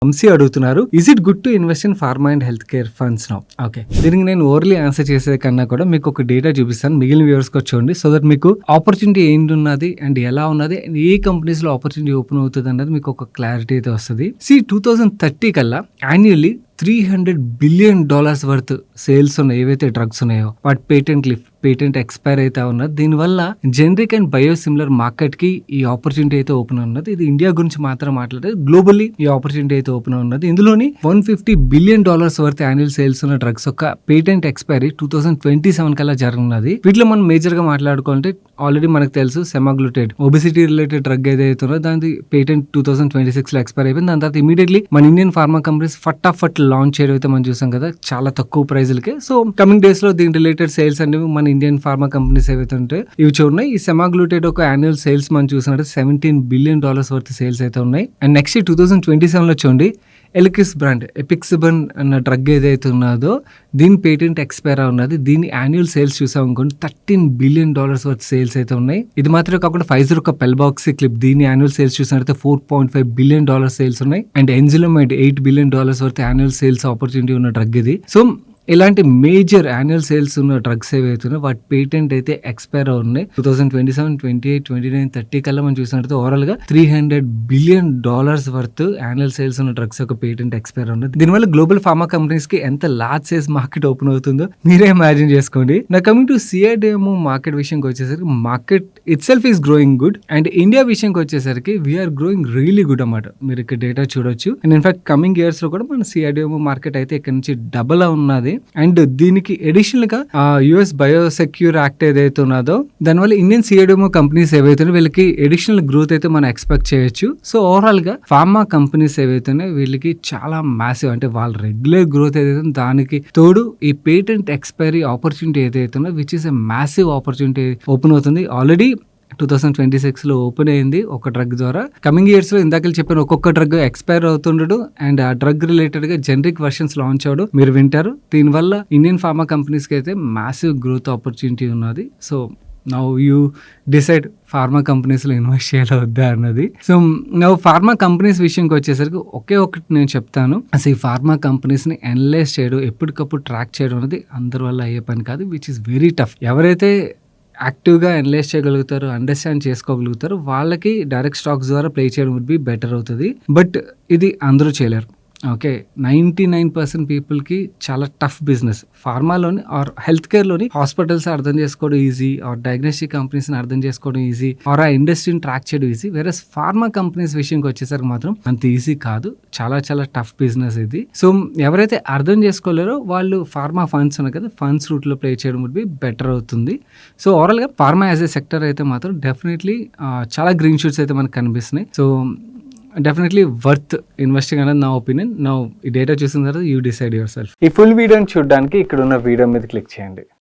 వంశీ అడుగుతున్నారు, is it good to invest in pharma and health care funds now? Okay, దీనికి నేను overly answer చేసే కన్నా కూడా మీకు ఒక డేటా చూపిస్తాను, మిగిలిన వ్యూవర్స్ కి చూడండి, సో దట్ మీకు ఆపర్చునిటీ ఏంటి ఉన్నది అండ్ ఎలా ఉన్నది అండ్ ఏ కంపెనీస్ లో ఆపర్చునిటీ ఓపెన్ అవుతుంది అన్నది మీకు ఒక క్లారిటీ అయితే వస్తుంది. 2030 కల్లా యాన్యువల్లీ $300 బిలియన్ వర్త్ సేల్స్ ఉన్నాయి. ఏవైతే డ్రగ్స్ ఉన్నాయో వాటి పేటెంట్ ఎక్స్పైర్ అయితే ఉన్నది. దీనివల్ల జనరిక్ అండ్ బయోసిమిలర్ మార్కెట్ కి ఈ ఆపర్చునిటీ అయితే ఓపెన్ ఉన్నది. ఇది ఇండియా గురించి మాత్రం మాట్లాడేది, గ్లోబల్లీ ఈ ఆపర్చునిటీ అయితే ఓపెన్ ఉన్నది. ఇందులోని $150 బిలియన్ వర్త్ యాన్యువల్ సేల్స్ ఉన్న డ్రగ్స్ యొక్క పేటెంట్ ఎక్స్పైరీ 2027 కల్లా జరగనున్నది. వీటిలో మనం మేజర్ గా మాట్లాడుకుంటే ఆల్రెడీ మనకు తెలుసు సెమాగ్లూటేడ్ ఒబిసిటీ రిలేటెడ్ డ్రగ్ ఏదైతే ఉన్నదో దాని పేటెంట్ 2026 లో ఎక్స్పైర్ అయిపోయింది. దాని తర్వాత ఇమీడియట్లీ మన ఇండియన్ ఫార్మా కంపెనీస్ ఫటాఫట్ లాంచ్ చేయడం అయితే మనం చూసాం కదా, చాలా తక్కువ ప్రైజులకే. సో కమింగ్ డేస్ లో దీని రిలేటెడ్ సేల్స్ అనేవి మన ఇండియన్ ఫార్మా కంపెనీస్ ఏవైతే ఉంటాయి ఇవి చూడండి. ఈ సెమాగ్లూటేడ్ ఒక యాన్యువల్ సేల్స్ మనం చూసినట్టు $17 బిలియన్ వర్త్ సేల్స్ అయితే ఉన్నాయి. అండ్ నెక్స్ట్ 2027 లో చూడండి ఎలిక్విస్ బ్రాండ్ ఎపిక్సిబన్ అన్న డ్రగ్ ఏదైతే ఉన్నదో దీని పేటెంట్ ఎక్స్పైర్ ఉన్నది. దీని యాన్యువల్ సేల్స్ చూసాం అనుకోండి $13 బిలియన్ వర్త్ సేల్స్ అయితే ఉన్నాయి. ఇది మాత్రమే కాకుండా ఫైజర్ ఒక పెల్బాక్సీ క్లిప్ దీని యాన్యువల్ సేల్స్ చూసినట్లయితే $4.5 బిలియన్ సేల్స్ ఉన్నాయి. అండ్ ఎన్జిలోమైడ్ $8 billion worth annual sales opportunity ఉన్న డ్రగ్ ఇది. సో ఇలాంటి మేజర్ యాన్యువల్ సేల్స్ ఉన్న డ్రగ్స్ ఏవైతున్నాయో వాటి పేటెంట్ అయితే ఎక్స్పైర్ అవుతున్నాయి. 2027, 28, 29, 30 కల్లా మనం చూసినట్టు ఓవరాల్ గా $300 బిలియన్ వర్త్ యాన్యువల్ సేల్స్ ఉన్న డ్రగ్స్ యొక్క పేటెంట్ ఎక్స్పైర్ ఉన్నది. దీనివల్ల గ్లోబల్ ఫార్మా కంపెనీస్ కి ఎంత లార్జ్ సేల్స్ మార్కెట్ ఓపెన్ అవుతుందో మీరే ఇమాజిన్ చేసుకోండి. నా కమింగ్ టు CRDMO మార్కెట్ విషయంకి వచ్చేసరికి market itself is growing good and India విషయంకి వచ్చేసరికి వీఆర్ గ్రోయింగ్ రియలీ గుడ్ అన్నమాట. మీరు ఇక్కడ డేటా చూడొచ్చు. అండ్ ఇన్ఫాక్ట్ కమింగ్ ఇయర్స్ లో కూడా మన CRDMO మార్కెట్ అయితే ఇక్కడ నుంచి డబల్ ఉన్నది. అండ్ దీనికి అడిషనల్ గా US బయోసెక్యూర్ యాక్ట్ ఏదైతే ఉన్నదో దానివల్ల ఇండియన్ CRDMO కంపెనీస్ ఏవైతే వీళ్ళకి అడిషనల్ గ్రోత్ అయితే మనం ఎక్స్పెక్ట్ చేయొచ్చు. సో ఓవరాల్ గా ఫార్మా కంపెనీస్ ఏవైతే వీళ్ళకి చాలా మ్యాసివ్ అంటే వాళ్ళ రెగ్యులర్ గ్రోత్ ఏదైతే దానికి తోడు ఈ పేటెంట్ ఎక్స్పైరీ ఆపర్చునిటీ ఏదైతే ఉందో which is a massive opportunity open అవుతుంది. ఆల్రెడీ 2026 లో ఓపెన్ అయింది ఒక డ్రగ్ ద్వారా. కమింగ్ ఇయర్స్ లో ఇందాక చెప్పిన ఒక్కొక్క డ్రగ్ ఎక్స్పైర్ అవుతుండడు అండ్ ఆ డ్రగ్ రిలేటెడ్ గా జనరిక్ వర్షన్స్ లాంచ్ అవడం మీరు వింటారు. దీనివల్ల ఇండియన్ ఫార్మా కంపెనీస్ కి అయితే మ్యాసివ్ గ్రోత్ ఆపర్చునిటీ ఉన్నది. So now you decide pharma companies లో ఇన్వెస్ట్ చేయాలా వద్దా అన్నది. సో నవ్వు ఫార్మా కంపెనీస్ విషయంకి వచ్చేసరికి ఒకే ఒకటి నేను చెప్తాను, అసలు ఈ ఫార్మా కంపెనీస్ ని అనలైజ్ చేయడం ఎప్పటికప్పుడు ట్రాక్ చేయడం అనేది అందరి వల్ల అయ్యే పని కాదు, విచ్ ఇస్ వెరీ టఫ్. ఎవరైతే యాక్టివ్గా అనలైజ్ చేయగలుగుతారు, అండర్స్టాండ్ చేసుకోగలుగుతారు, వాళ్ళకి డైరెక్ట్ స్టాక్స్ ద్వారా ప్లే చేయడం వుడ్ బి బెటర్ అవుతుంది. బట్ ఇది అందరూ చేయలేరు. ఓకే, 99% పీపుల్కి చాలా టఫ్ బిజినెస్. ఫార్మాలోని ఆర్ హెల్త్ కేర్లోని హాస్పిటల్స్ అర్థం చేసుకోవడం ఈజీ, ఆర్ డయాగ్నోస్టిక్ కంపెనీస్ని అర్థం చేసుకోవడం ఈజీ, ఆర్ ఆ ఇండస్ట్రీని ట్రాక్ చేయడం ఈజీ. వేరే ఫార్మా కంపెనీస్ విషయంకి వచ్చేసరికి మాత్రం అంత ఈజీ కాదు, చాలా చాలా టఫ్ బిజినెస్ ఇది. సో ఎవరైతే అర్థం చేసుకోలేరో వాళ్ళు ఫార్మా ఫండ్స్ ఉన్నాయి కదా, ఫండ్స్ రూట్లో ప్లే చేయడం వుడ్ బి బెటర్ అవుతుంది. సో ఓవరాల్గా ఫార్మా యాజ్ ఏ సెక్టర్ అయితే మాత్రం డెఫినెట్లీ చాలా గ్రీన్ షూట్స్ అయితే మనకు కనిపిస్తున్నాయి. సో డెఫినెట్లీ వర్త్ ఇన్వెస్టింగ్ అనేది నా ఒపీనియన్. నా ఈ డేటా చూసిన తర్వాత యూ డిసైడ్ యువర్ సెల్ఫ్. ఈ ఫుల్ వీడియోని చూడడానికి ఇక్కడ ఉన్న వీడియో మీద క్లిక్ చేయండి.